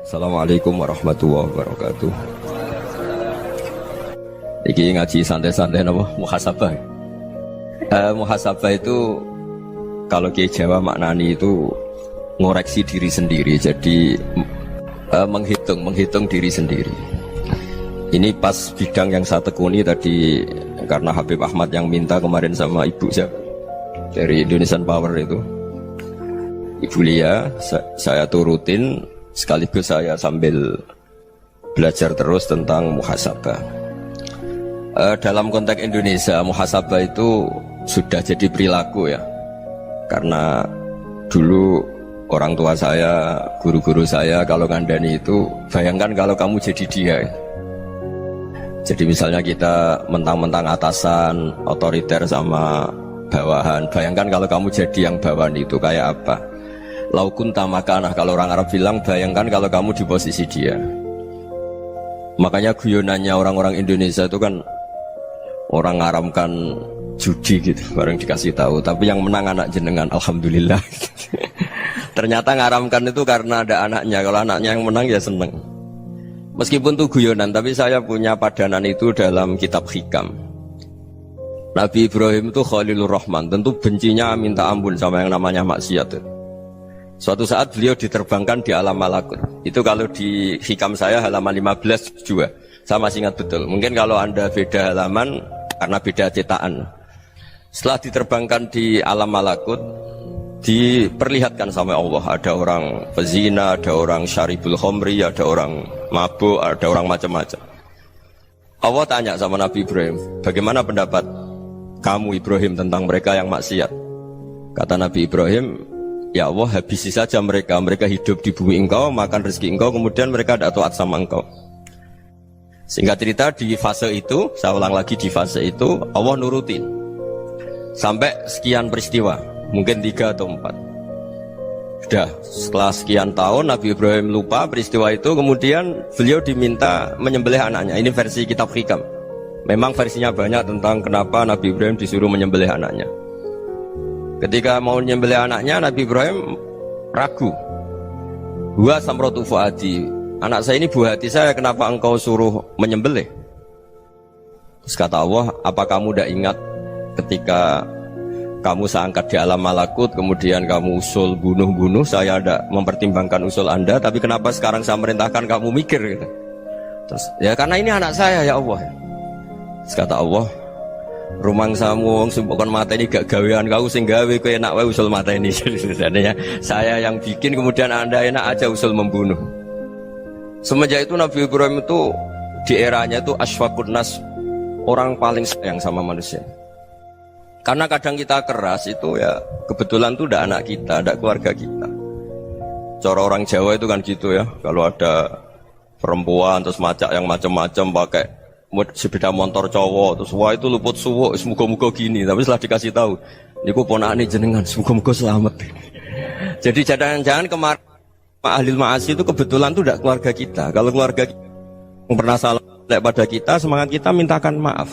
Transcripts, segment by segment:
Assalamualaikum warahmatullahi wabarakatuh. Iki ngaji santai-santai nama muhasabah. Muhasabah itu kalau Kiai Jawa maknani itu ngoreksi diri sendiri. Jadi menghitung diri sendiri. Ini pas bidang yang saya tekuni tadi karena Habib Ahmad yang minta kemarin sama ibu saya dari Indonesian Power itu. Ibu Lia, saya turutin. Sekaligus saya sambil belajar terus tentang muhasabah. Dalam konteks Indonesia, muhasabah itu sudah jadi perilaku ya. Karena dulu orang tua saya, guru-guru saya kalau ngandani itu, bayangkan kalau kamu jadi dia. Jadi misalnya kita mentang-mentang atasan, otoriter sama bawahan. Bayangkan kalau kamu jadi yang bawahan itu kayak apa? Laukun tamakanah, kalau orang Arab bilang bayangkan kalau kamu di posisi dia. Makanya guyonannya orang-orang Indonesia itu kan orang ngaramkan judi gitu, bareng dikasih tahu. Tapi yang menang anak jenengan, alhamdulillah. Ternyata ngaramkan itu karena ada anaknya. Kalau anaknya yang menang ya seneng. Meskipun itu guyonan, tapi saya punya padanan itu dalam kitab Hikam. Nabi Ibrahim itu Khalilur Rahman, tentu bencinya minta ampun sama yang namanya maksiat. Suatu saat beliau diterbangkan di alam malakut. Itu kalau di Hikam saya halaman 15 juga. Saya masih ingat betul. Mungkin kalau Anda beda halaman karena beda cetakan. Setelah diterbangkan di alam malakut, diperlihatkan sama Allah. Ada orang pezina, ada orang syaribul khomri, ada orang mabuk, ada orang macam-macam. Allah tanya sama Nabi Ibrahim, bagaimana pendapat kamu Ibrahim tentang mereka yang maksiat? Kata Nabi Ibrahim, ya Allah, habisi saja mereka. Mereka hidup di bumi engkau, makan rezeki engkau, kemudian mereka tidak taat sama engkau. Singkat cerita di fase itu, saya ulang lagi di fase itu, Allah nurutin sampai sekian peristiwa, mungkin 3 atau 4. Sudah, setelah sekian tahun Nabi Ibrahim lupa peristiwa itu, kemudian beliau diminta menyembelih anaknya. Ini versi kitab Hikam. Memang versinya banyak tentang kenapa Nabi Ibrahim disuruh menyembelih anaknya. Ketika mau menyembelih anaknya, Nabi Ibrahim ragu. Huwa samratu fuadi, anak saya ini buah hati saya, kenapa engkau suruh menyembelih? Terus kata Allah, apa kamu tidak ingat ketika kamu saya angkat di alam malakut, kemudian kamu usul bunuh-bunuh, saya tidak mempertimbangkan usul Anda, tapi kenapa sekarang saya merintahkan kamu mikir gitu? Terus, ya karena ini anak saya ya Allah. Terus kata Allah, rumang samu wong sing kon mateni gak gawean kau sing gawe kowe enak wae usul mateni. Sebenarnya saya yang bikin, kemudian Anda enak aja usul membunuh. Semenjak itu Nabi Ibrahim itu di eranya itu asfaqun nas, orang paling sayang sama manusia. Karena kadang kita keras itu ya kebetulan tuh udah anak kita, ada keluarga kita. Cara orang Jawa itu kan gitu ya, kalau ada perempuan terus macak yang macam-macam pakai sepeda motor cowok, terus wah itu luput suwo, semoga-moga gini. Tapi setelah dikasih tahu, niku ponakane jenengan, semoga-moga selamat. Jadi jangan-jangan kemarin ahli ma'asi itu kebetulan tuh tidak keluarga kita. Kalau keluarga kita yang pernah salah pada kita, semangat kita mintakan maaf.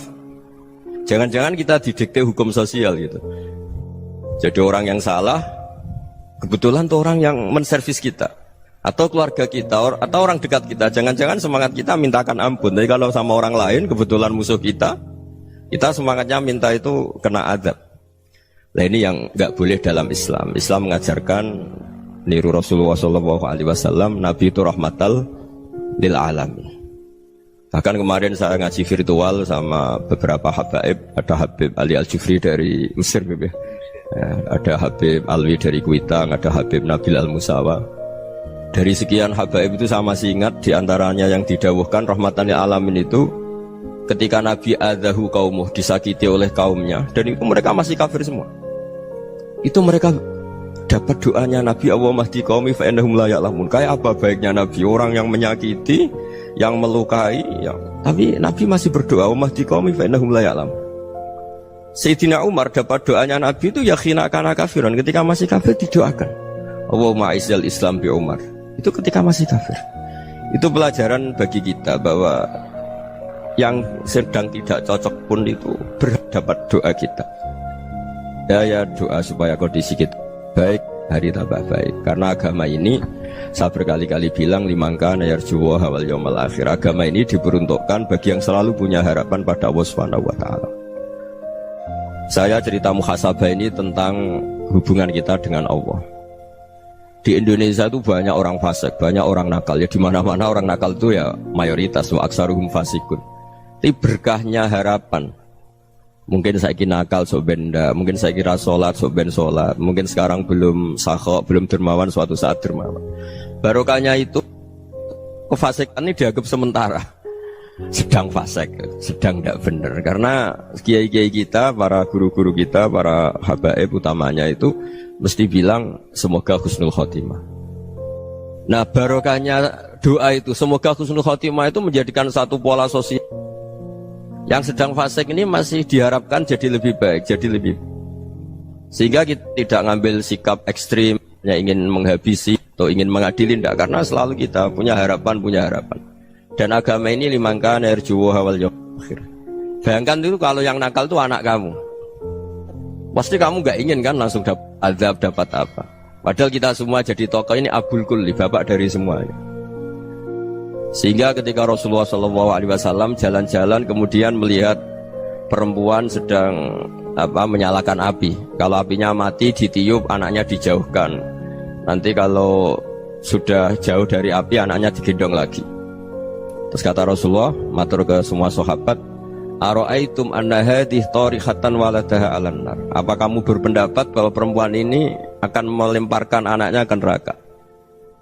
Jangan-jangan kita didikte hukum sosial gitu. Jadi orang yang salah, kebetulan tuh orang yang menservis kita. Atau keluarga kita, atau orang dekat kita, jangan-jangan semangat kita mintakan ampun. Tapi kalau sama orang lain, kebetulan musuh kita semangatnya minta itu kena adab. Nah ini yang nggak boleh dalam Islam. Islam mengajarkan niru Rasulullah SAW, Nabi itu rahmatal lil alamin. Bahkan kemarin saya ngaji virtual sama beberapa habaib, ada Habib Ali Al-Jufri dari Mesir, ada Habib Alwi dari Kuitang, ada Habib Nabil Al-Musawa. Dari sekian habaib itu saya masih ingat diantaranya yang didawuhkan rahmatan lil alamin itu ketika Nabi adzahu qaumuh, disakiti oleh kaumnya, dan itu mereka masih kafir semua. Itu mereka dapat doanya Nabi, Allahumma hdi qaumi fa innahum la ya'lamun. Kayak apa baiknya Nabi, orang yang menyakiti, yang melukai, tapi Nabi masih berdoa, Allahumma hdi qaumi fa innahum la ya'lamun. Sayyidina Umar dapat doanya Nabi itu ya khina kana kafiran, ketika masih kafir didoakan, Allahumma aizzal Islam bi Umar. Itu ketika masih kafir. Itu pelajaran bagi kita bahwa yang sedang tidak cocok pun itu berdapat doa kita. Ya doa supaya kondisi kita baik, hari tambah baik. Karena agama ini Saya berkali-kali bilang limangka nayarjuwa hawal yawmal akhir. Agama ini diperuntukkan bagi yang selalu punya harapan pada Allah Subhanahu wa taala. Saya cerita muhasabah ini tentang hubungan kita dengan Allah. Di Indonesia itu banyak orang fasik, banyak orang nakal. Ya di mana-mana orang nakal itu ya mayoritas, wa aksaruhum fasikun. Tapi berkahnya harapan. Mungkin saya kira nakal sok benda, mungkin saya kira sholat sok ben sholat, mungkin sekarang belum sakhok, belum dermawan, suatu saat dermawan. Barokahnya itu kefasikan ini dianggap sementara, sedang fasik, sedang tidak benar. Karena kiai-kiai kita, para guru-guru kita, para habaib utamanya itu mesti bilang semoga husnul khotimah. Nah barokahnya doa itu semoga husnul khotimah itu menjadikan satu pola sosial. Yang sedang fasik ini masih diharapkan jadi lebih baik, jadi lebih. Sehingga kita tidak ngambil sikap ekstrim, yang ingin menghabisi atau ingin mengadili, tidak. Karena selalu kita punya harapan. Dan agama ini limangka nerjuwo hawal yawmal akhir. Bayangkan itu kalau yang nakal itu anak kamu. Pasti kamu nggak ingin kan langsung dapat azab, dapat apa. Padahal kita semua jadi tokoh ini abul kulli, bapak dari semuanya. Sehingga ketika Rasulullah SAW jalan-jalan kemudian melihat perempuan sedang menyalakan api. Kalau apinya mati ditiup, anaknya dijauhkan. Nanti kalau sudah jauh dari api, anaknya digendong lagi. Terus kata Rasulullah, matur ke semua sahabat, Aro'aitum anna hadih tarihatan waladaha alan nar. Apa kamu berpendapat bahwa perempuan ini akan melemparkan anaknya ke neraka?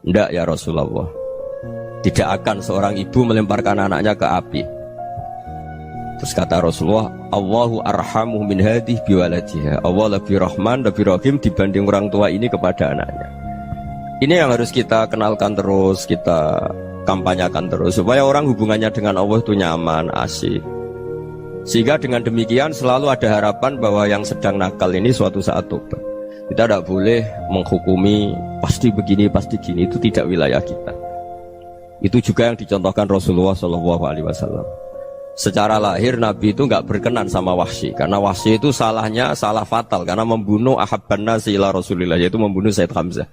Tidak ya Rasulullah. Tidak akan seorang ibu melemparkan anaknya ke api. Terus kata Rasulullah, Allahu arhamu min hadih biwaladiha. Allah lebih rahman, lebih rahim dibanding orang tua ini kepada anaknya. Ini yang harus kita kenalkan terus, kita kampanyakan terus, supaya orang hubungannya dengan Allah itu nyaman, asik. Sehingga dengan demikian selalu ada harapan bahwa yang sedang nakal ini suatu saat tobat. Kita tidak boleh menghukumi pasti begini, pasti gini, itu tidak wilayah kita. Itu juga yang dicontohkan Rasulullah SAW. Secara lahir Nabi itu nggak berkenan sama Wahsy, karena Wahsy itu salahnya salah fatal karena membunuh ahabban nasi ila Rasulillah, yaitu membunuh Sayyid Hamzah.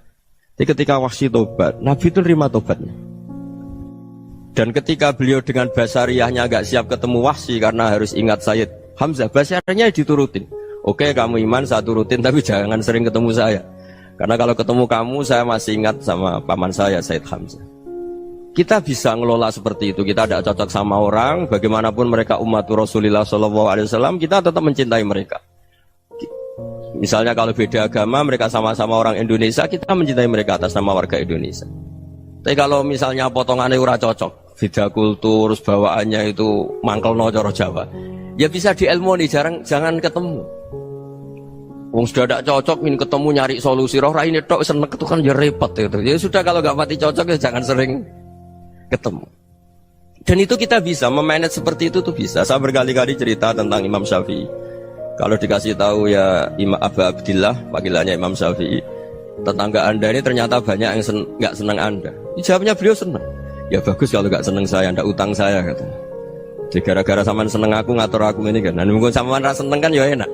Jadi ketika Wahsy tobat, Nabi itu terima tobatnya. Dan ketika beliau dengan basariyahnya nggak siap ketemu Wahsy karena harus ingat Sayyid Hamzah, basariyahnya diturutin. Oke, kamu iman saya turutin, tapi jangan sering ketemu saya. Karena kalau ketemu kamu saya masih ingat sama paman saya Sayyid Hamzah. Kita bisa ngelola seperti itu. Kita tidak cocok sama orang, bagaimanapun mereka umat Rasulullah SAW, kita tetap mencintai mereka. Misalnya kalau beda agama, mereka sama-sama orang Indonesia, kita mencintai mereka atas nama warga Indonesia. Tapi kalau misalnya potongannya ora cocok, beda kultur, bawaannya itu mangkel no coro Jawa, ya bisa diilmoni, jangan ketemu. Wong sudah tidak cocok, ingin ketemu nyari solusi. Roh ini tok seneng itu kan ya repot itu. Ya sudah kalau nggak mati cocok ya jangan sering ketemu. Dan itu kita bisa memanage seperti itu tuh bisa. Saya berkali-kali cerita tentang Imam Syafi'i. Kalau dikasih tahu ya Imam Abu Abdillah, panggilannya Imam Syafi'i, tetangga anda ini ternyata banyak yang nggak senang anda. Jawabnya beliau senang. Ya bagus kalau nggak senang saya, ndak utang saya katanya. Jadi gara-gara saman seneng aku ngatur aku ini kan. Dan mungkin saman rasa seneng kan ya enak.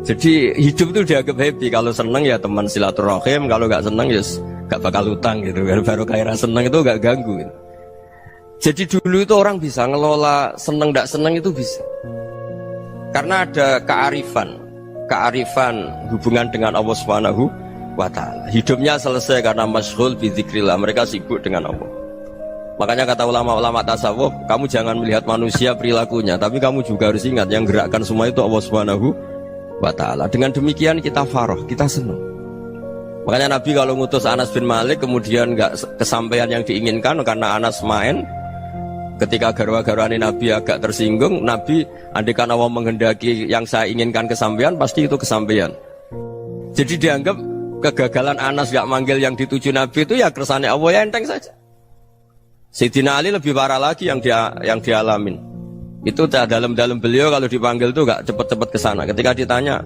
Jadi hidup itu dianggap happy. Kalau seneng ya teman silaturahim, kalau nggak seneng ya nggak bakal utang gitu. Baru kayak rasa seneng itu nggak ganggu. Gitu. Jadi dulu itu orang bisa ngelola seneng tidak seneng itu bisa. Karena ada kearifan hubungan dengan Allah Subhanahu wa taala. Hidupnya selesai karena masyghul bi dzikrillah, mereka sibuk dengan Allah. Makanya kata ulama-ulama tasawuf, kamu jangan melihat manusia perilakunya, tapi kamu juga harus ingat yang gerakkan semua itu Allah Subhanahu wa taala. Dengan demikian kita farah, kita senang. Makanya Nabi kalau ngutus Anas bin Malik kemudian nggak kesampaian yang diinginkan karena Anas main. Ketika garwa-garwani Nabi agak tersinggung, Nabi andaikan Allah menghendaki yang saya inginkan kesampaian, pasti itu kesampaian. Jadi dianggap kegagalan Anas gak manggil yang dituju Nabi itu ya kersane Allah, ya enteng saja. Sayyidina Ali lebih parah lagi yang dialamin. Itu dalam beliau kalau dipanggil itu gak cepet-cepet ke sana. Ketika ditanya,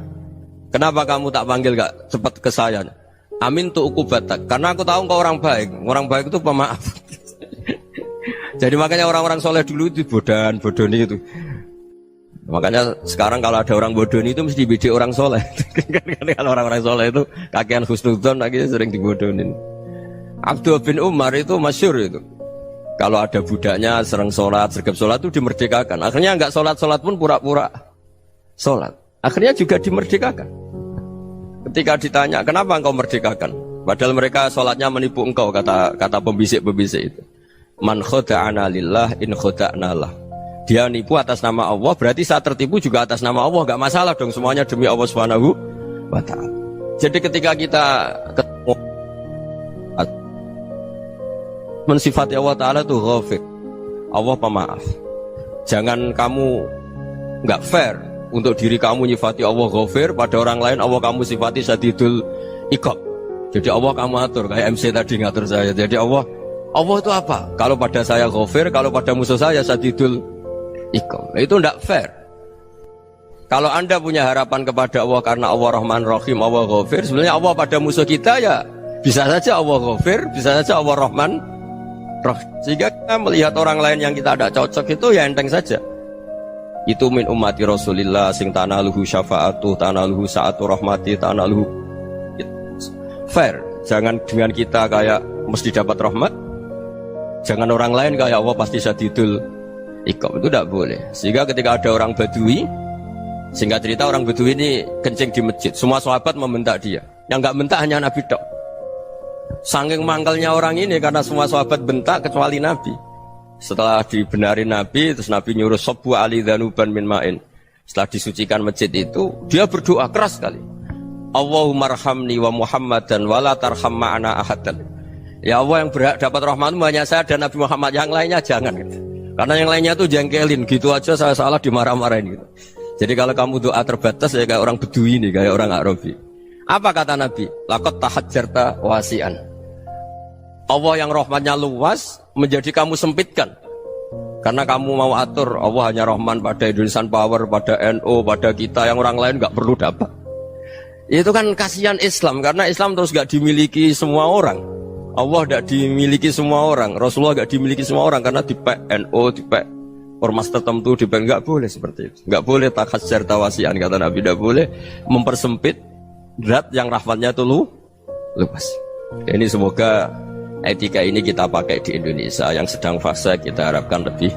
kenapa kamu tak panggil gak cepet ke saya? Amin tu ukubatak, karena aku tahu engkau orang baik. Orang baik itu pemaaf. Jadi makanya orang-orang soleh dulu itu bodoni itu. Makanya sekarang kalau ada orang bodoni itu mesti beda orang soleh. Kalau orang-orang soleh itu kakean husnudzon lagi sering dibodonin. Abdullah bin Umar itu masyhur itu. Kalau ada budaknya sering sholat, sergap sholat itu dimerdekakan. Akhirnya nggak sholat pun pura-pura sholat. Akhirnya juga dimerdekakan. Ketika ditanya, kenapa engkau merdekakan? Padahal mereka sholatnya menipu engkau, kata pembisik-pembisik itu. Man khoda'ana lillah in khoda'na lah. Dia nipu atas nama Allah, berarti saat tertipu juga atas nama Allah. Gak masalah dong, semuanya demi Allah Subhanahu wa ta'ala. Jadi ketika kita ketemu mensifati Allah Ta'ala itu ghafir, Allah pemaaf. Jangan kamu gak fair untuk diri kamu nyifati Allah ghafir, pada orang lain Allah kamu sifati syadidul iqab. Jadi Allah kamu atur, kayak MC tadi ngatur saya. Jadi Allah itu apa? Kalau pada saya ghafir, kalau pada musuh saya syadidul iqab. Itu tidak fair. Kalau Anda punya harapan kepada Allah karena Allah Rahman Rahim, Allah ghafir, sebenarnya Allah pada musuh kita ya bisa saja Allah ghafir, bisa saja Allah Rahman Rahim. Sehingga kita melihat orang lain yang kita tidak cocok itu ya enteng saja. Itu min ummati Rasulillah sing tanaluhu syafa'atu, tanaluhu sa'atu rahmati, tanaluhu fair. Jangan dengan kita kayak mesti dapat rahmat. Jangan orang lain kayak Allah pasti syadidul iqab. Itu tidak boleh. Sehingga ketika ada orang Badui, singkat cerita orang Badui ini kencing di masjid, semua sahabat membentak dia. Yang nggak bentak hanya Nabi tok. Saking mangkelnya orang ini karena semua sahabat bentak kecuali Nabi. Setelah dibenarin Nabi, terus Nabi nyuruh sobu ali dhanuban min ma'in. Setelah disucikan masjid itu, dia berdoa keras sekali. Allahumma arhamni wa Muhammadan wa la tarham ma'ana ahadan. Ya Allah, yang berhak dapat rahmatmu hanya saya dan Nabi Muhammad, yang lainnya jangan gitu. Karena yang lainnya itu jengkelin, gitu aja saya salah dimarah-marahin gitu. Jadi kalau kamu doa terbatas ya kayak orang Bedui ini, kayak orang Arabi. Apa kata Nabi? Laqad tahajjarta wasi'an. Allah yang rahmatnya luas menjadi kamu sempitkan. Karena kamu mau atur Allah hanya Rahman pada Indonesian Power, pada NU, pada kita, yang orang lain gak perlu dapat. Itu kan kasihan Islam, karena Islam terus gak dimiliki semua orang. Allah gak dimiliki semua orang, Rasulullah gak dimiliki semua orang, karena dipek NU, dipek ormas tertentu, dipek, gak boleh seperti itu. Gak boleh takhasyar tawasian, kata Nabi, gak boleh mempersempit zat yang rahmatnya itu luas. Ini semoga etika ini kita pakai di Indonesia. Yang sedang fase kita harapkan lebih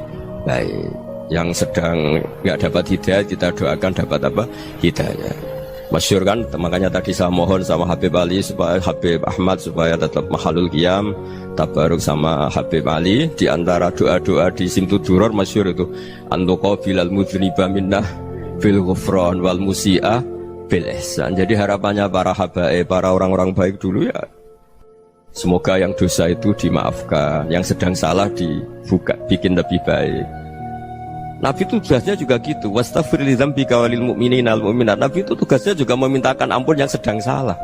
baik. Yang sedang nggak dapat hidayah kita doakan dapat apa? Hidayah. Masyhur kan, makanya tadi saya mohon sama Habib Ali supaya Habib Ahmad supaya tetap mahalul qiyam, tabaruk sama Habib Ali. Di antara doa-doa di Simtud Duror masyhur itu antuqa bilal mudhniba minnah bil ghufran wal musi'a bil ihsan. Jadi harapannya para habaib, para orang-orang baik dulu ya, semoga yang dosa itu dimaafkan, yang sedang salah dibuka, bikin lebih baik. Nabi itu tugasnya juga gitu. Wastaghfir li dzambika walil mu'minina wal mu'minat. Nabi itu tugasnya juga memintakan ampun yang sedang salah.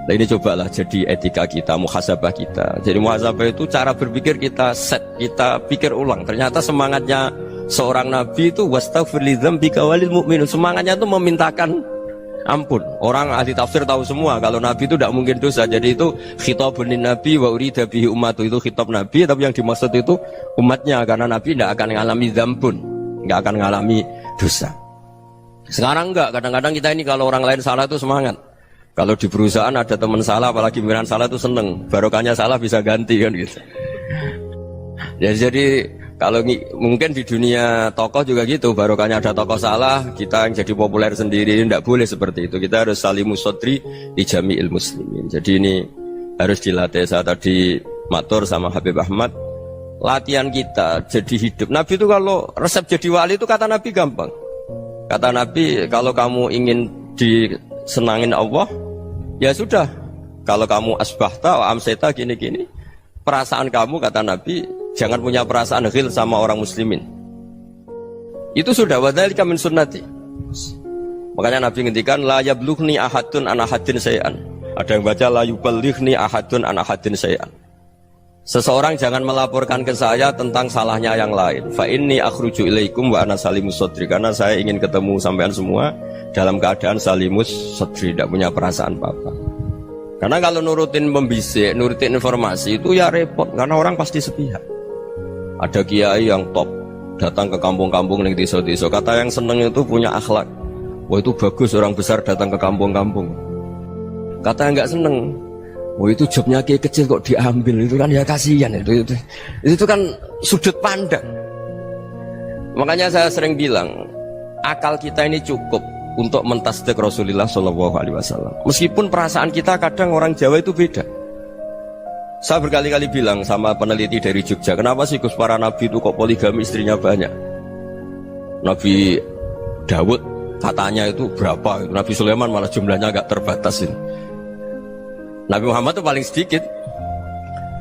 Nah ini cobalah jadi etika kita, muhasabah kita. Jadi muhasabah itu cara berpikir kita set, kita pikir ulang. Ternyata semangatnya seorang Nabi itu wastaghfir li dzambika walil mu'minun. Semangatnya itu memintakan ampun. Orang ahli tafsir tahu semua kalau Nabi itu tidak mungkin dosa. Jadi itu khitabun Nabi wa urida bihi ummatu, itu khitab Nabi, tapi yang dimaksud itu umatnya, karena Nabi tidak akan mengalami dzambun, tidak akan mengalami dosa. Sekarang enggak, kadang-kadang kita ini kalau orang lain salah itu semangat. Kalau di perusahaan ada teman salah, apalagi pimpinan salah itu seneng, barokahnya salah bisa ganti kan gitu. Ya, jadi kalau mungkin di dunia tokoh juga gitu, barokahnya ada tokoh salah, kita yang jadi populer sendiri, tidak boleh seperti itu. Kita harus salimus sodri di jami'il muslimin. Jadi ini harus dilatih. Saya tadi matur sama Habib Ahmad, latihan kita jadi hidup. Nabi itu kalau resep jadi wali itu kata Nabi gampang. Kata Nabi, kalau kamu ingin disenangin Allah, ya sudah. Kalau kamu asbahta wa amseta gini-gini, perasaan kamu, kata Nabi, jangan punya perasaan ghil sama orang muslimin. Itu sudah wadzalika min sunnati. Makanya Nabi ngendikan la yablughni ahadun an ahadin syai'an. Ada yang baca la yuballighni ahadun an ahadin syai'an. Seseorang jangan melaporkan ke saya tentang salahnya yang lain. Fa inni akhruju ilaikum wa ana salimus sadri. Karena saya ingin ketemu sampean semua dalam keadaan salimus sadri, tidak punya perasaan apa-apa. Karena kalau nurutin pembisik, nurutin informasi itu ya repot, karena orang pasti sepihak. Ada kiai yang top datang ke kampung-kampung ning desa-desa, kata yang seneng itu punya akhlak. Wah itu bagus orang besar datang ke kampung-kampung. Kata yang nggak seneng, Oh itu jobnya Kiai kecil kok diambil, itu kan ya kasihan itu kan sudut pandang. Makanya saya sering bilang akal kita ini cukup untuk mentasdik Rasulullah SAW. Meskipun perasaan kita kadang orang Jawa itu beda. Saya berkali-kali bilang sama peneliti dari Jogja, kenapa sih Gus para nabi itu kok poligami istrinya banyak? Nabi Dawud katanya itu berapa? Nabi Sulaiman malah jumlahnya agak terbatas ini. Nabi Muhammad itu paling sedikit.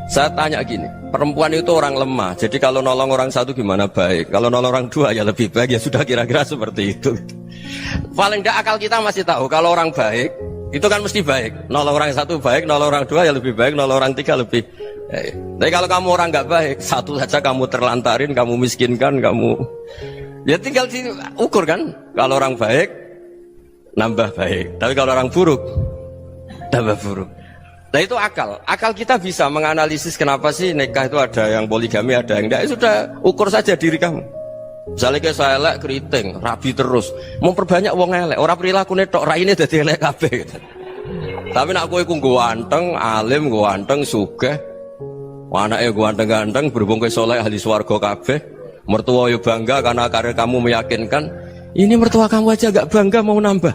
Saya tanya gini, perempuan itu orang lemah, jadi kalau nolong orang satu gimana baik, kalau nolong orang dua ya lebih baik, ya sudah kira-kira seperti itu. Paling tidak akal kita masih tahu kalau orang baik itu kan mesti baik, nolong orang satu baik, nolong orang dua ya lebih baik, nolong orang tiga lebih baik. Tapi kalau kamu orang nggak baik, satu saja kamu terlantarin, kamu miskinkan, kamu ya tinggal diukur kan. Kalau orang baik nambah baik, tapi kalau orang buruk tambah buruk. Nah itu akal kita bisa menganalisis kenapa sih nikah itu ada yang poligami, ada yang enggak. Sudah ukur saja diri kamu. Misalnya kayak saya elek keriting, rabi terus, memperbanyak wong elek, orang perilaku netok, raine dadi elek kabeh. Tapi nak kowe ku ganteng, alim, ganteng, sugih, anake ganteng-ganteng, berhubung kowe saleh ahli swarga kabeh, mertua yo bangga karena karir kamu meyakinkan. Ini mertua kamu aja gak bangga mau nambah.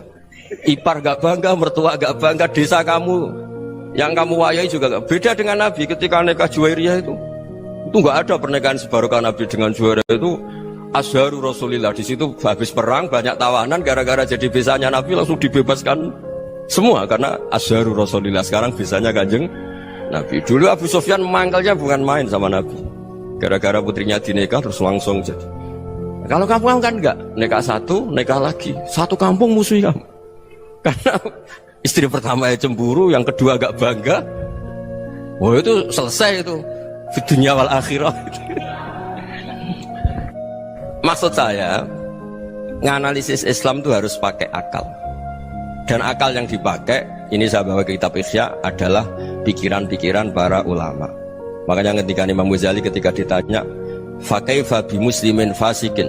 Ipar gak bangga, mertua gak bangga, desa kamu yang kamu wayai juga gak beda dengan Nabi ketika nikah Juwairiyah itu nggak ada pernikahan sebarokah Nabi dengan Juwairiyah itu Azharu Rasulillah. Di situ habis perang banyak tawanan gara-gara jadi besanya Nabi langsung dibebaskan semua karena Azharu Rasulillah. Sekarang besanya Kanjeng Nabi. Dulu Abu Sufyan memangkalnya bukan main sama Nabi gara-gara putrinya dinikah terus langsung jadi. Kalau kamu kan enggak, nikah satu, nikah lagi, satu kampung musuh kamu karena istri pertama ya cemburu, yang kedua agak bangga. Wah itu selesai itu di dunia wal akhirah. Maksud saya nganalisis Islam itu harus pakai akal. Dan akal yang dipakai, ini saya bawa ke kitab Ihya, adalah pikiran-pikiran para ulama. Makanya ketika Imam Ghazali ketika ditanya fakaifa bi muslimin fasikin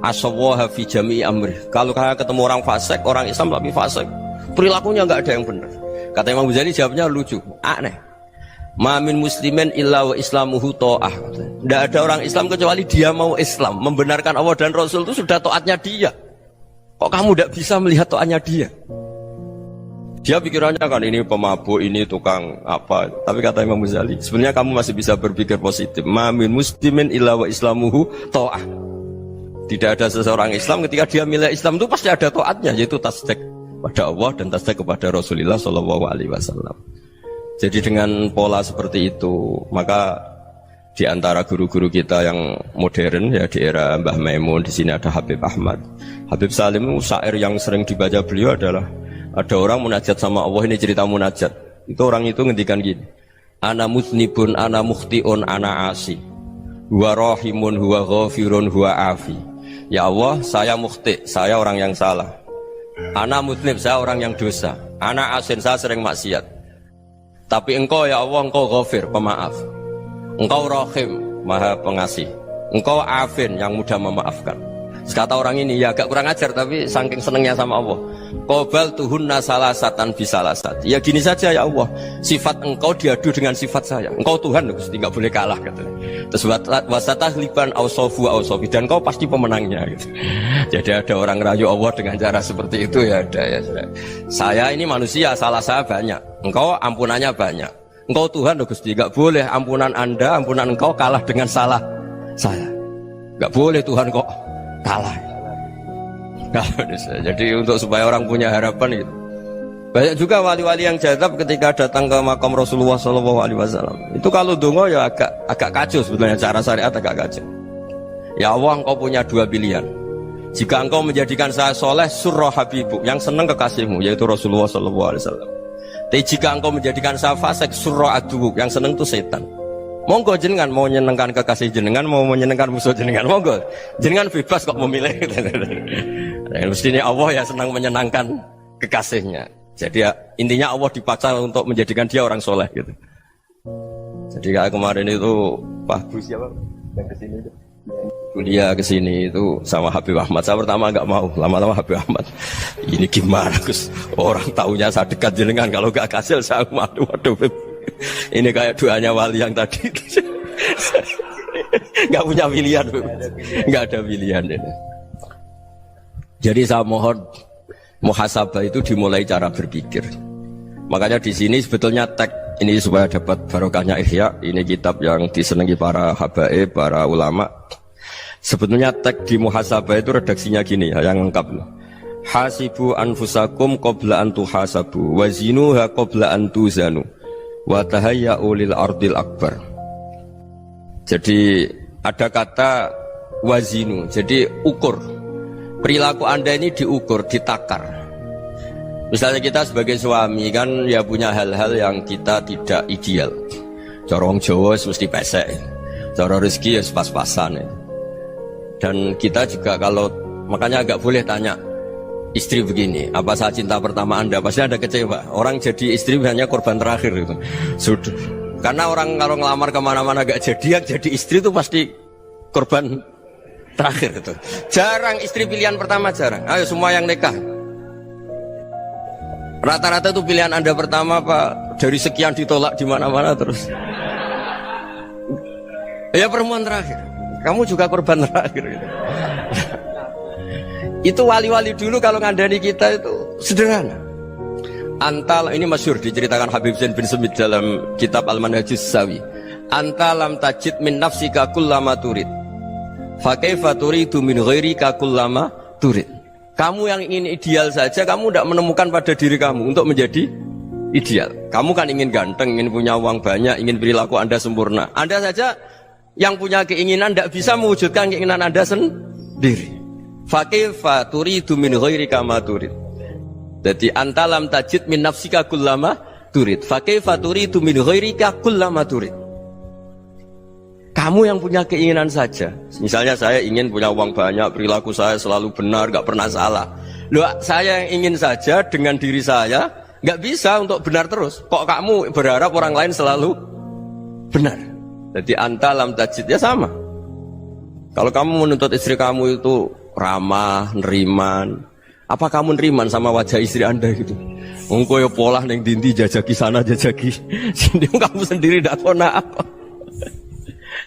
asawwaha fi jami'i amri, kalau kalian ketemu orang fasik, orang Islam tapi fasik, perilakunya nggak ada yang benar. Kata Imam Ghazali jawabnya lucu, aneh. Mamin muslimin illa wa islamuhu ta'ah. Tidak ada orang Islam kecuali dia mau Islam, membenarkan Allah dan Rasul itu sudah taatnya dia. Kok kamu tidak bisa melihat taatnya dia? Dia pikirannya kan ini pemabuk, ini tukang apa. Tapi kata Imam Ghazali, sebenarnya kamu masih bisa berpikir positif. Mamin muslimin illa wa islamuhu ta'ah. Tidak ada seseorang Islam ketika dia milih Islam itu pasti ada taatnya, yaitu tasdik pada Allah dan tasdik kepada Rasulullah SAW. Jadi dengan pola seperti itu, maka di antara guru-guru kita yang modern ya di era Mbah Maimun, di sini ada Habib Ahmad, Habib Salim, syair yang sering dibaca beliau adalah ada orang munajat sama Allah. Ini cerita munajat. Itu orang itu ngendikan gini, ana muznibun, ana mukhtiun, ana asi, huwa rahimun, huwa ghafirun, huwa afi. Ya Allah, saya mukhti, saya orang yang salah. Ana muznib, saya orang yang dosa. Ana asin, saya sering maksiat. Tapi engkau ya Allah, engkau ghafir, pemaaf. Engkau rahim, maha pengasih. Engkau afin, yang mudah memaafkan. Kata orang ini, ya agak kurang ajar, tapi saking senengnya sama Allah. Qobal tuhunna salasatan bisalasat. Ya gini saja ya Allah, sifat engkau diadu dengan sifat saya. Engkau Tuhan, Gusti, nggak boleh kalah katanya. Terus wasatah liban ausofu ausofi, dan engkau pasti pemenangnya gitu. Jadi ada orang rayu Allah dengan cara seperti itu ya ada ya. Saya ini manusia, salah saya banyak. Engkau ampunannya banyak. Engkau Tuhan, Gusti, nggak boleh ampunan Anda, ampunan engkau kalah dengan salah saya. Nggak boleh Tuhan kok kalah. Jadi untuk supaya orang punya harapan gitu. Banyak juga wali-wali yang jadab ketika datang ke makam Rasulullah SAW. Itu kalau dongo ya agak kacau sebenarnya, cara syariat agak kacau. Ya Allah, engkau punya dua pilihan. Jika engkau menjadikan saya soleh, surah habibu, yang senang kekasihmu, yaitu Rasulullah SAW. Tapi jika engkau menjadikan saya fasik, surah aduh, yang senang itu setan. Monggo jenengan mau menyenangkan kekasih jenengan, mau menyenangkan musuh jenengan, monggo jenengan bebas kok memilih. Mestinya Allah ya senang menyenangkan kekasihnya. Jadi ya, intinya Allah dipaksa untuk menjadikan dia orang soleh gitu. Jadi kayak kemarin itu Pak Bu siapa yang kesini itu, Bu kuliah ke sini itu sama Habib Ahmad. Saya pertama nggak mau, lama-lama Habib Ahmad. Ini gimana Gus? Orang taunya saya dekat jenengan, kalau nggak kasil saya waduh Beb. Ini kayak doanya wali yang tadi. Nggak punya pilihan, Beb. Nggak ada pilihan ini. Jadi saya mohon muhasabah itu dimulai cara berpikir. Makanya di sini sebetulnya tag ini supaya dapat barokahnya Ihya. Ini kitab yang disenangi para habaib, para ulama. Sebetulnya tag di muhasabah itu redaksinya gini ya, yang lengkap. Hasibu anfusakum qabla an tuhasabu wa zinuha qabla an tuzanu wa tahayya'u lil ardil akbar. Jadi ada kata wazinu, jadi ukur. Perilaku Anda ini diukur, ditakar. Misalnya kita sebagai suami kan ya punya hal-hal yang kita tidak ideal. Corong Jawa mesti pesek, cara rezeki ya pas-pasan. Dan kita juga kalau makanya agak boleh tanya istri begini, apa saat cinta pertama Anda? Pasti Anda kecewa. Orang jadi istri hanya korban terakhir itu. Sudah. Karena orang kalau ngelamar kemana-mana gak jadi, yang jadi istri itu pasti korban terakhir itu. Jarang istri pilihan pertama, jarang. Ayo semua yang nikah. Rata-rata itu pilihan Anda pertama Pak, dari sekian ditolak di mana-mana terus. Ya perempuan terakhir. Kamu juga korban terakhir gitu. Itu wali-wali dulu kalau ngandani kita itu sederhana. Antal ini masyhur diceritakan Habib Zain bin Semit dalam kitab Al-Manhajus Sawi. Antalam tajid min nafsika kullama turid. Fa kaifa turidu min ghairika kullama turid. Kamu yang ingin ideal saja, kamu tidak menemukan pada diri kamu untuk menjadi ideal. Kamu kan ingin ganteng, ingin punya uang banyak, ingin perilaku Anda sempurna. Anda saja yang punya keinginan tidak bisa mewujudkan keinginan Anda sendiri. Fa kaifa turidu min ghairika ma turid. Jadi antalam tajid min nafsika kullama turid. Fa kaifa turidu min ghairika kullama turid. Kamu yang punya keinginan saja. Misalnya saya ingin punya uang banyak, perilaku saya selalu benar, gak pernah salah. Loh, saya yang ingin saja dengan diri saya, gak bisa untuk benar terus. Kok kamu berharap orang lain selalu benar? Jadi anta lam tajid, ya sama. Kalau kamu menuntut istri kamu itu ramah, neriman, apa kamu neriman sama wajah istri Anda gitu? Engkau ya pola neng dindi jajaki sana jajaki sini, kamu sendiri tidak tahu apa.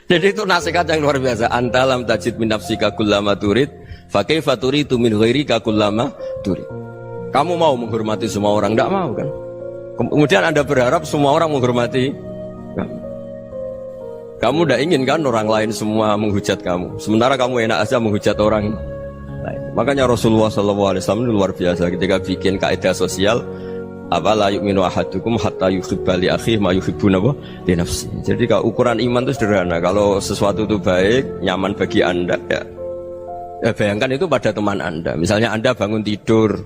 Jadi itu nasihat yang luar biasa. Antalam tajid min nafsika kullama turid, fa kaifa turidu min ghairika kullama turid. Kamu mau menghormati semua orang? Tidak mau kan? Kemudian Anda berharap semua orang menghormati kamu. Kamu tidak ingin kan orang lain semua menghujat kamu. Sementara kamu enak aja menghujat orang lain. Makanya Rasulullah SAW luar biasa ketika bikin kaidah sosial. Apa la yu'minu ahadukum hatta yuhibba li akhihi ma yuhibbu li nafsi. Jadi kalau ukuran iman itu sederhana. Kalau sesuatu itu baik, nyaman bagi Anda ya bayangkan itu pada teman Anda. Misalnya Anda bangun tidur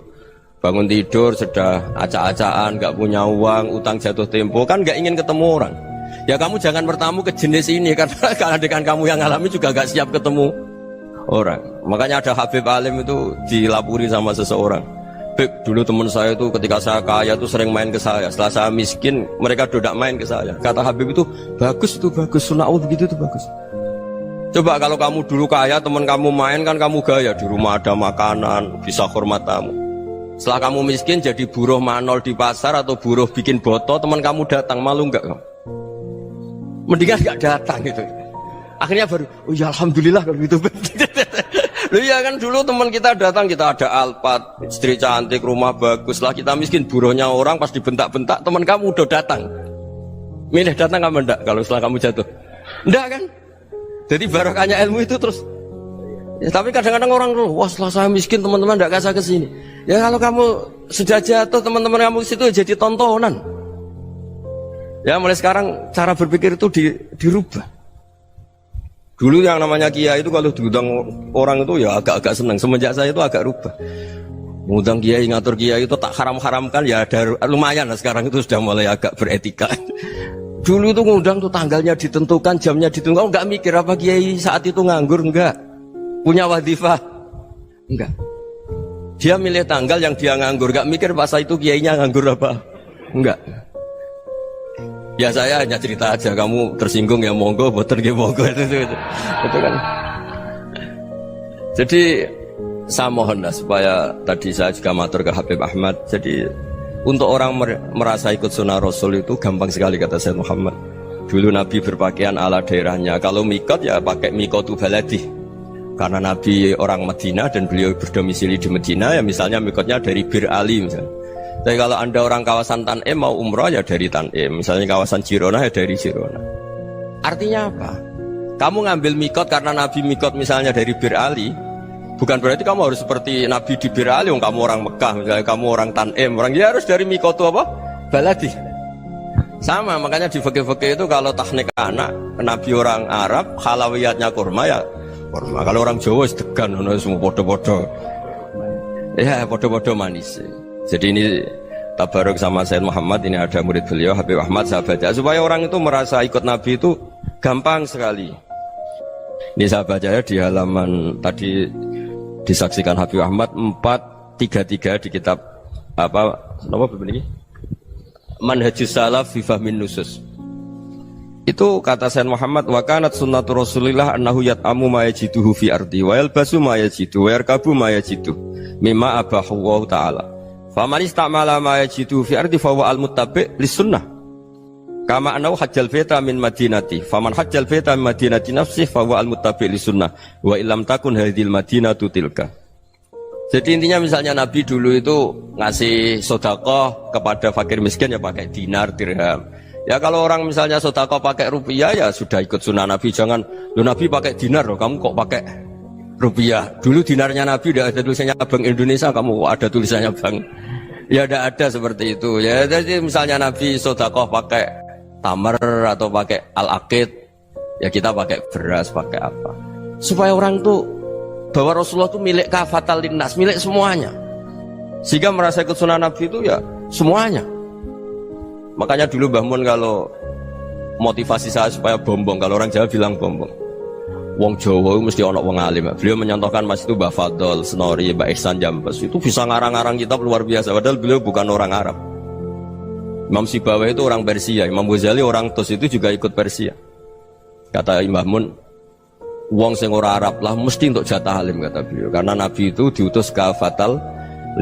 sudah acak-acakan, gak punya uang, utang jatuh tempo, kan gak ingin ketemu orang. Ya kamu jangan bertamu ke jenis ini karena kalau dengan kamu yang alami juga gak siap ketemu orang. Makanya ada Habib Alim itu dilapuri sama seseorang. Beb, dulu teman saya itu ketika saya kaya itu sering main ke saya. Setelah saya miskin, mereka tidak main ke saya. Kata Habib itu bagus, sunnaul begitu itu bagus. Coba kalau kamu dulu kaya, teman kamu main kan kamu gaya. Di rumah ada makanan, bisa hormat tamu. Setelah kamu miskin jadi buruh manol di pasar atau buruh bikin boto, teman kamu datang, malu enggak kamu? Mendingan enggak datang gitu. Akhirnya baru, oh ya alhamdulillah kalau gitu. Loh iya kan dulu teman kita datang, kita ada Alphard, istri cantik, rumah bagus. Lah kita miskin, buruhnya orang pas dibentak-bentak, teman kamu udah datang. Milih datang apa enggak kalau setelah kamu jatuh? Enggak kan? Jadi barokahnya ilmu itu terus. Ya, tapi kadang-kadang orang tuh, wah setelah saya miskin teman-teman enggak kasih ke sini. Ya kalau kamu sudah jatuh, teman-teman kamu ke situ jadi tontonan. Ya mulai sekarang cara berpikir itu dirubah. Dulu yang namanya kiai itu kalau diundang orang itu ya agak-agak senang. Semenjak saya itu agak rubah. Mengundang kiai, ngatur kiai itu tak haram-haramkan ya ada lumayan lah sekarang itu sudah mulai agak beretika. Dulu itu ngundang tuh tanggalnya ditentukan, jamnya ditentukan. Enggak mikir apa kiai saat itu nganggur, enggak. Punya wadifah, enggak. Dia milih tanggal yang dia nganggur, enggak mikir pas itu kiainya nganggur apa. Enggak. Ya saya hanya cerita aja, kamu tersinggung ya monggo, boten ya monggo itu kan. Jadi saya mohonlah supaya tadi saya juga matur ke Habib Ahmad. Jadi untuk orang merasa ikut sunnah Rasul itu gampang sekali kata Sayyid Muhammad. Dulu Nabi berpakaian ala daerahnya. Kalau mikot ya pakai mikotu baladi. Karena Nabi orang Madinah dan beliau berdomisili di Madinah, ya misalnya mikotnya dari Bir Ali misalnya. Tapi kalau Anda orang kawasan Tanim mau umroh ya dari Tanim. Misalnya kawasan Jirona ya dari Jirona. Artinya apa? Kamu ngambil mikot karena Nabi mikot misalnya dari Bir Ali, bukan berarti kamu harus seperti Nabi di Bir Ali. Kamu orang Mekah, misalnya kamu orang Tanim, orang ya harus dari mikot itu apa? Baladi. Sama, makanya di fikih-fikih itu kalau teknik anak, Nabi orang Arab, halawiyatnya kurma ya kurma. Kalau orang Jawa sedegan, semua bodoh-bodoh. Ya bodoh-bodoh manis. Jadi ini tabaruk sama Sayyid Muhammad, ini ada murid beliau Habib Ahmad, saya baca supaya orang itu merasa ikut Nabi itu gampang sekali. Ini saya baca ya di halaman tadi disaksikan Habib Ahmad 433 di kitab apa begini? Manhajus Salaf fi Fahmin Nusus. Itu kata Sayyid Muhammad, wa kanat sunnatu Rasulillah annahu yat'amu ma yajiduhu fi ardi wa yalbasu ma yajidu wa yarkabu ma yajidu mimma abahu Allah taala. Faman istamala ma yajiduhu fi ardi fa huwa al-muttabi' lis sunnah. Kama anau hajjal baita min madinati, faman hajjal baita min madinati nafsih fa huwa al-muttabi' li sunnah wa illam takun hadhil madinatu tilka. Jadi intinya misalnya Nabi dulu itu ngasih sedekah kepada fakir miskin ya pakai dinar, dirham. Ya kalau orang misalnya sedekah pakai rupiah ya sudah ikut sunnah Nabi. Jangan lu Nabi pakai dinar loh, kamu kok pakai rupiah. Dulu dinarnya Nabi udah ada tulisannya Bank Indonesia, kamu kok ada tulisannya Bank. Ya tidak ada seperti itu. Ya jadi misalnya Nabi sedekah pakai tamar atau pakai al-aqid, ya kita pakai beras, pakai apa, supaya orang tuh bahwa Rasulullah itu milik kafatal linnas, milik semuanya, sehingga merasa ikut sunnah Nabi itu ya semuanya. Makanya dulu Mbah Mun kalau motivasi saya supaya bombong, kalau orang Jawa bilang bombong, wong Jawa mesti ono wong alim. Beliau menyontohkan mas itu Mbah Fadol, Senori, Mbah Ihsan Jambes, itu bisa ngarang-ngarang kitab luar biasa, padahal beliau bukan orang Arab. Imam Sibawai itu orang Persia, Imam Ghazali orang Tus itu juga ikut Persia. Kata Mbah Mun, wong sing ora Arab lah mesti untuk jatah alim kata beliau, karena Nabi itu diutus kafatal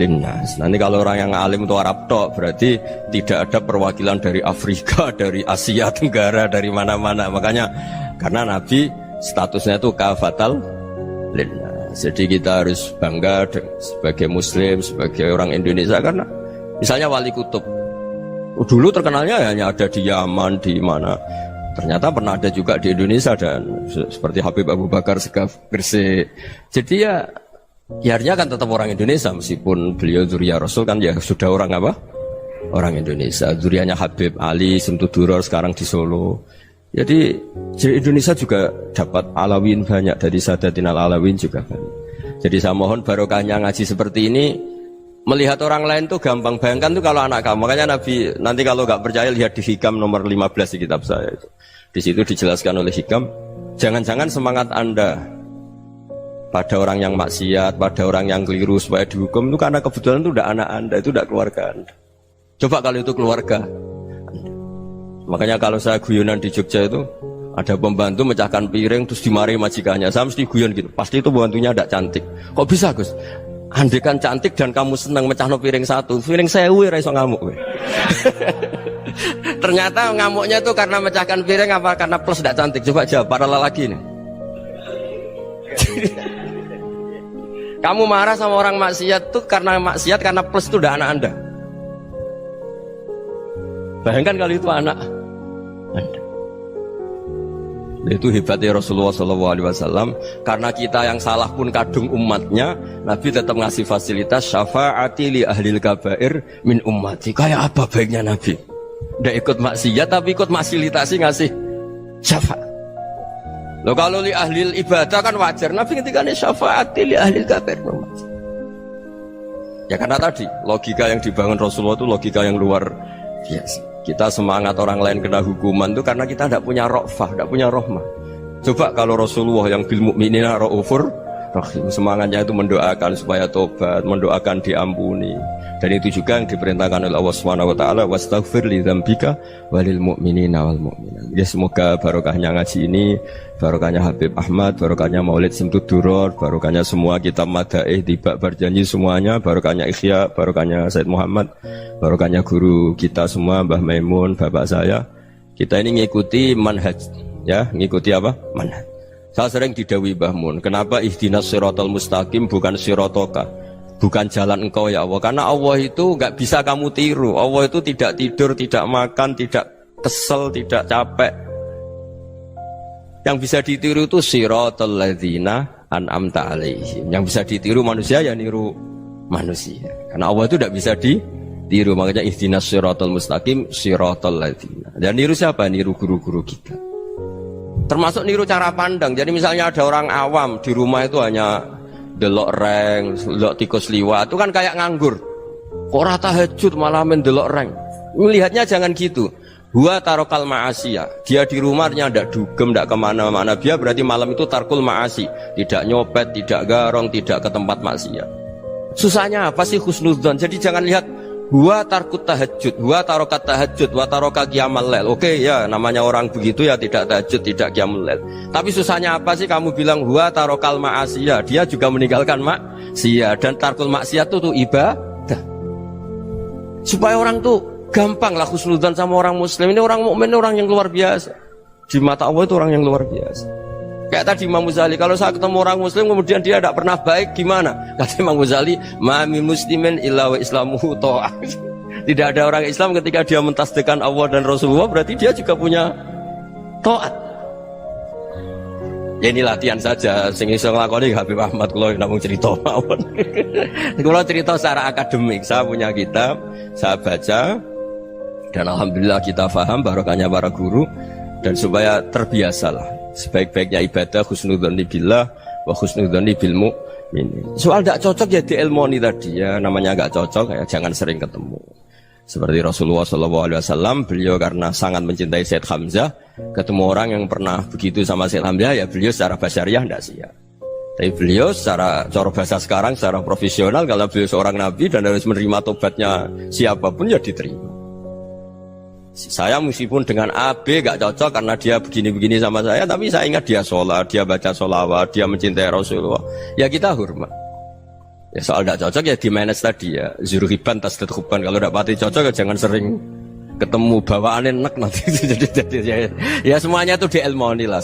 linnas. Nanti kalau orang yang alim itu Arab tok, berarti tidak ada perwakilan dari Afrika, dari Asia Tenggara, dari mana-mana. Makanya karena Nabi statusnya itu kafatal linnas. Jadi kita harus bangga sebagai Muslim, sebagai orang Indonesia, karena misalnya Wali Kutub dulu terkenalnya hanya ada di Yaman, di mana. Ternyata pernah ada juga di Indonesia, dan seperti Habib Abu Bakar Segaf Gresik. Jadi ya artinya kan tetap orang Indonesia, meskipun beliau zuriyah Rasul kan ya sudah orang apa? Orang Indonesia. Zuriyahnya Habib Ali Sentuduror sekarang di Solo. Jadi Indonesia juga dapat Alawin banyak, dari Sadatin Al-Alawin juga banyak. Jadi saya mohon barokahnya ngaji seperti ini. Melihat orang lain tuh gampang, bayangkan tuh kalau anak kamu. Makanya Nabi, nanti kalau nggak percaya lihat di Hikam nomor 15 di kitab saya itu. Di situ dijelaskan oleh Hikam, jangan-jangan semangat Anda pada orang yang maksiat, pada orang yang keliru supaya dihukum itu karena kebetulan itu udah anak Anda, itu udah keluarga Anda. Coba kalau itu keluarga Anda. Makanya kalau saya guyonan di Jogja itu, ada pembantu mecahkan piring terus dimarahi majikannya, saya mesti guyon gitu, pasti itu pembantunya tidak cantik. Kok bisa Gus? Andai kan cantik dan kamu senang mecahno piring satu, piring 1000 ra iso ngamuk kowe. Ternyata ngamuknya tuh karena mecahkan piring apa karena plus tidak cantik? Coba jawab para lelaki nih. Kamu marah sama orang maksiat tuh karena maksiat, karena plus itu udah anak Anda. Bayangkan kalau itu anak Anda. Itu hebatnya Rasulullah SAW, karena kita yang salah pun kadung umatnya, Nabi tetap ngasih fasilitas syafaati li ahlil kabair min ummati. Kayak apa baiknya Nabi? Udah ikut maksiat tapi ikut fasilitasi ngasih syafaat. Loh kalau li ahlil ibadah kan wajar, Nabi ketika ini syafaati li ahlil kabair min ummati. Ya karena tadi logika yang dibangun Rasulullah itu logika yang luar biasa. Kita semangat orang lain kena hukuman itu karena kita tidak punya rofah, tidak punya rohmah. Coba kalau Rasulullah yang bil mukminina raufur rahim. Semangatnya itu mendoakan supaya tobat, mendoakan diampuni. Dan itu juga yang diperintahkan oleh Allah Subhanahu wa taala, wastaghfir li dzambika walil mu'minina wal mu'minat. Ya semoga barokahnya ngaji ini, barokahnya Habib Ahmad, barokahnya Maulid Simtud Duror, barokahnya semua kitab madaih, tiba berjanji semuanya, barokahnya Ikhya, barokahnya Said Muhammad, barokahnya guru kita semua, Mbah Maimun, bapak saya. Kita ini ngikuti manhaj, ya, ngikuti apa? Manhaj. Saya sering didhawuhi Mbah Mun, kenapa ihdinas siratal mustaqim bukan siratoka, bukan jalan engkau ya Allah? Karena Allah itu nggak bisa kamu tiru. Allah itu tidak tidur, tidak makan, tidak kesel, tidak capek. Yang bisa ditiru itu siratal ladzina an'amta alaihim. Yang bisa ditiru manusia ya niru manusia. Karena Allah itu tidak bisa ditiru. Makanya ihdinas siratal mustaqim siratal ladzina. Dan niru siapa? Niru guru-guru kita. Termasuk niru cara pandang. Jadi misalnya ada orang awam di rumah itu hanya delok reng, delok tikus liwat, itu kan kayak nganggur. Kok ora tahajud malah mendelok reng. Melihatnya jangan gitu. Huwa tarokal ma'asiyah. Dia di rumahnya ndak dugem, ndak kemana-mana. Dia berarti malam itu tarkul ma'asi. Tidak nyopet, tidak garong, tidak ke tempat maksiat. Susahnya apa sih husnudzon? Jadi jangan lihat huwa tarkut tahajud, huwa tarokat tahajud, wa taroka qiyamal lail. Oke ya, namanya orang begitu ya tidak tahajud, tidak qiyamul lail. Tapi susahnya apa sih kamu bilang huwa tarokal ma'asiyah? Dia juga meninggalkan maksiat, dan tarkul maksiat itu tuh ibadah. Supaya orang tuh gampang lah husnudzon sama orang muslim. Ini orang mukmin, orang yang luar biasa. Di mata Allah itu orang yang luar biasa. Kayak tadi Imam Ghazali, kalau saya ketemu orang muslim kemudian dia tidak pernah baik, gimana? Kata Imam Ghazali, ma min muslimin illa wa islamuhu ta'ah. Tidak ada orang Islam ketika dia mentasbihkan Allah dan Rasulullah, berarti dia juga punya taat. Ya ini latihan saja, sing iso nglakoni Habib Ahmad kula namung cerita mawon. Kula cerita secara akademik, saya punya kitab, saya baca, dan alhamdulillah kita paham barokahnya para guru, dan supaya terbiasalah. Sebaik-baiknya ibadah husnudzon billah wa husnudzon bil mu'min. Soal tidak cocok ya diilmoni tadi ya, namanya nggak cocok ya jangan sering ketemu. Seperti Rasulullah SAW, beliau karena sangat mencintai Said Hamzah, ketemu orang yang pernah begitu sama Said Hamzah ya beliau secara basyariah tidak siap. Tapi beliau secara cara bahasa sekarang, secara profesional, kalau beliau seorang nabi dan harus menerima tobatnya siapapun ya diterima. Saya meskipun dengan A, B gak cocok karena dia begini-begini sama saya, tapi saya ingat dia sholat, dia baca sholawat, dia mencintai Rasulullah, ya kita hormat. Ya soal gak cocok ya di manage tadi ya, zurhiban tasdid huban. Kalau gak pati cocok ya jangan sering ketemu, bawaannya enak nanti. Jadi ya semuanya itu diilmoni lah.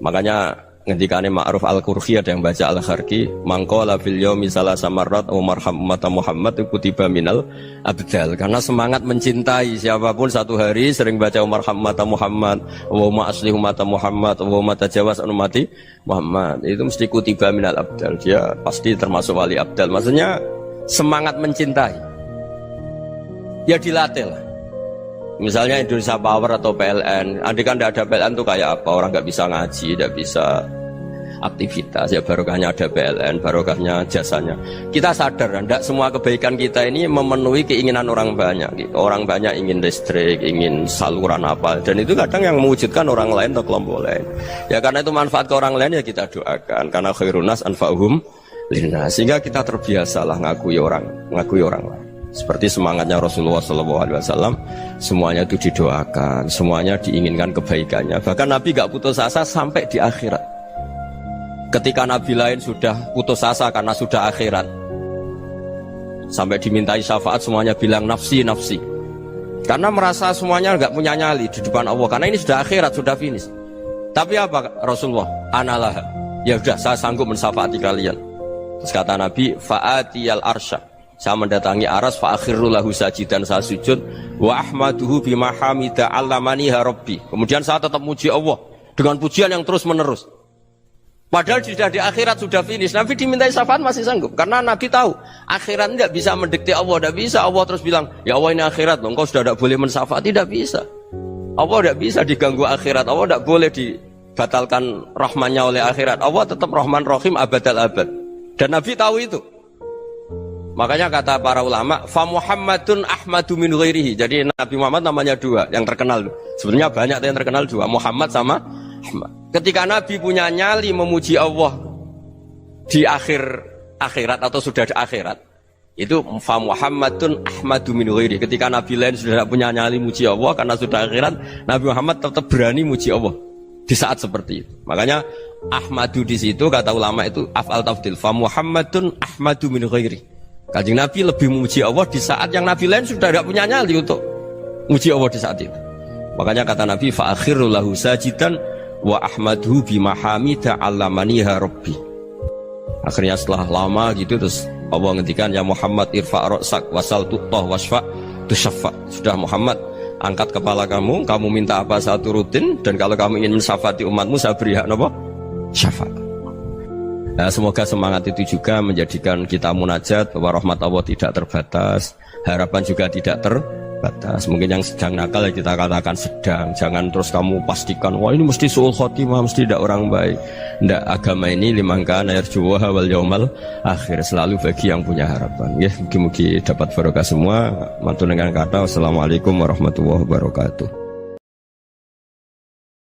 Makanya ngendikane Ma'ruf Al-Qurhi ada yang baca Al-Kharqi, mangqala fil yaumi salasa marrat wa marham ummata Muhammad kutiba minal abdal. Karena semangat mencintai siapapun satu hari sering baca marham ummata Muhammad wa ma asli ummata Muhammad wa ma tajawaz an ummati Muhammad, itu mesti kutiba minal abdal. Dia pasti termasuk wali abdal. Maksudnya semangat mencintai ya dilatih lah. Misalnya Indonesia Power atau PLN, andai kan tidak ada PLN tuh kayak apa? Orang nggak bisa ngaji, nggak bisa aktivitas. Ya barokahnya ada PLN, barokahnya jasanya. Kita sadar, tidak semua kebaikan kita ini memenuhi keinginan orang banyak. Gitu. Orang banyak ingin listrik, ingin saluran apa, dan itu kadang yang mewujudkan orang lain atau kelompok lain. Ya karena itu manfaat ke orang lain ya kita doakan. Karena khairunas anfa'uhum linnas. Sehingga kita terbiasalah ngakui orang lain. Seperti semangatnya Rasulullah SAW, semuanya itu didoakan, semuanya diinginkan kebaikannya. Bahkan Nabi gak putus asa sampai di akhirat. Ketika Nabi lain sudah putus asa karena sudah akhirat, sampai dimintai syafaat semuanya bilang nafsi, nafsi. Karena merasa semuanya gak punya nyali di depan Allah. Karena ini sudah akhirat, sudah finish. Tapi apa Rasulullah? Analah. Ya sudah, saya sanggup mensyafaati kalian. Terus kata Nabi, fa'atiyal arsya. Saya mendatangi aras fa'akhirru lahu sajidan, saya sujud wa ahmaduhu bima hamida 'allamaniha rabbi. Kemudian saya tetap muji Allah dengan pujian yang terus menerus. Padahal sudah di akhirat, sudah finish. Nabi dimintai syafaat masih sanggup karena Nabi tahu akhirat tidak bisa mendikte Allah, tidak bisa. Allah terus bilang, "Ya Allah, ini akhirat loh, engkau sudah tidak boleh mensyafaat." Tidak bisa. Allah tidak bisa diganggu akhirat. Allah tidak boleh dibatalkan rahmannya oleh akhirat. Allah tetap Rahman Rahim abadal abad. Dan Nabi tahu itu. Makanya kata para ulama, fa Muhammadun ahmadu min ghairihi. Jadi Nabi Muhammad namanya dua yang terkenal. Sebenarnya banyak yang terkenal dua, Muhammad sama Ahmad. Ketika Nabi punya nyali memuji Allah di akhir akhirat atau sudah di akhirat itu fa Muhammadun ahmadu min ghairi. Ketika Nabi lain sudah tidak punya nyali muji Allah karena sudah akhirat, Nabi Muhammad tetap berani muji Allah di saat seperti itu. Makanya ahmadu di situ kata ulama itu af'al tafdil, fa Muhammadun ahmadu min ghairi. Kanjeng Nabi lebih memuji Allah di saat yang Nabi lain sudah tidak punya nyali untuk muji Allah di saat itu. Makanya kata Nabi fa akhiru lahu sajidan wa ahmaduhu bi mahamida 'allamaniha rabbi. Akhirnya setelah lama gitu terus Allah ngendikan ya Muhammad irfa' ra'sak wasal tu'tah wasfa' tusyaffa. Sudah Muhammad, angkat kepala kamu minta apa saya turutin, dan kalau kamu ingin mensyafaati umatmu saya beri hak napa? Syafaat. Nah, semoga semangat itu juga menjadikan kita munajat bahwa rahmat Allah tidak terbatas, harapan juga tidak terbatas. Mungkin yang sedang nakal ya kita katakan sedang, jangan terus kamu pastikan wah ini mesti su'ul khotimah, mesti tidak orang baik. Ndak, agama ini liman kana yarjuwa wal yaumal akhir, selalu bagi yang punya harapan. Ya, mugi-mugi dapat barokah semua. Mantu dengan kata wassalamualaikum warahmatullahi wabarakatuh.